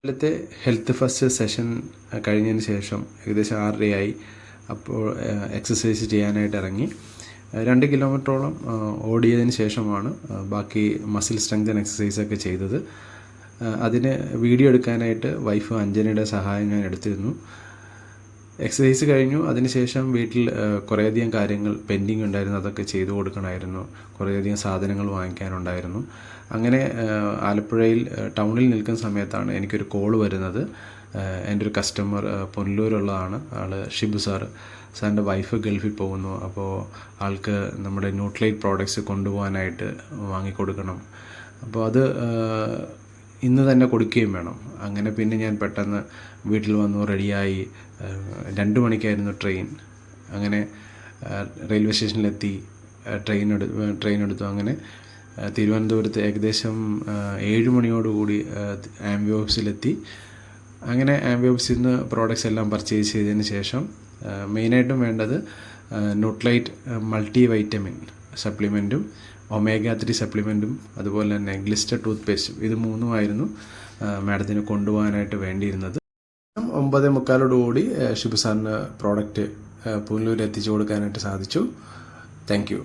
ഇന്നത്തെ health first session കഴിഞ്ഞതിന് ശേഷം ഏകദേശം 6:30 അപ്പോൾ എക്സസൈസ് ചെയ്യാനായിട്ട് ഇറങ്ങി. 2 കിലോമീറ്ററോളം ഓടിയതിന് ശേഷമാണ് ബാക്കി മസിൽ സ്ട്രെങ്തൻ എക്സസൈസൊക്കെ ചെയ്തത്. അതിന് വീഡിയോ എടുക്കാനായിട്ട് വൈഫ് അഞ്ജനയുടെ സഹായം ഞാൻ എടുത്തിരുന്നു. എക്സസൈസ് കഴിഞ്ഞു. അതിനുശേഷം വീട്ടിൽ കുറേയധികം കാര്യങ്ങൾ പെൻഡിങ് ഉണ്ടായിരുന്നു, അതൊക്കെ ചെയ്തു കൊടുക്കണമായിരുന്നു. കുറേയധികം സാധനങ്ങൾ വാങ്ങിക്കാനുണ്ടായിരുന്നു. അങ്ങനെ ആലപ്പുഴയിൽ ടൗണിൽ നിൽക്കുന്ന സമയത്താണ് എനിക്കൊരു കോൾ വരുന്നത്. എൻ്റെ ഒരു കസ്റ്റമർ പുനലൂരുള്ളതാണ്. ആൾ ഷിബു സാറിൻ്റെ വൈഫ് ഗൾഫിൽ പോകുന്നു. അപ്പോൾ ആൾക്ക് നമ്മുടെ ന്യൂട്രലൈറ്റ് പ്രോഡക്റ്റ്സ് കൊണ്ടുപോകാനായിട്ട് വാങ്ങിക്കൊടുക്കണം. അപ്പോൾ അത് ഇന്ന് തന്നെ കൊടുക്കുകയും വേണം. അങ്ങനെ പിന്നെ ഞാൻ പെട്ടെന്ന് വീട്ടിൽ വന്നു, റെഡിയായി. 2 മണിക്കായിരുന്നു ട്രെയിൻ. അങ്ങനെ റെയിൽവേ സ്റ്റേഷനിലെത്തി, ട്രെയിൻ എടുത്തു. അങ്ങനെ തിരുവനന്തപുരത്ത് ഏകദേശം 7 മണിയോടുകൂടി ആംബി ഓഫീസിലെത്തി. അങ്ങനെ ആംബി ഓഫീസിൽ നിന്ന് പ്രോഡക്റ്റ്സ് എല്ലാം പർച്ചേസ് ചെയ്തതിന് ശേഷം മെയിനായിട്ടും വേണ്ടത് ന്യൂട്രലൈറ്റ് മൾട്ടി വൈറ്റമിൻ സപ്ലിമെൻറ്റും ഒമേഗ 3 സപ്ലിമെൻറ്റും അതുപോലെ തന്നെ ഗ്ലിസ്റ്റർ ടൂത്ത് പേസ്റ്റും. ഇത് 3ഉമായിരുന്നു മാഡത്തിന് കൊണ്ടുപോകാനായിട്ട് വേണ്ടിയിരുന്നത്. 9:45 ഷിബു സാറിന് പ്രോഡക്റ്റ് പുനലൂർ എത്തിച്ചു കൊടുക്കാനായിട്ട് സാധിച്ചു. Thank you.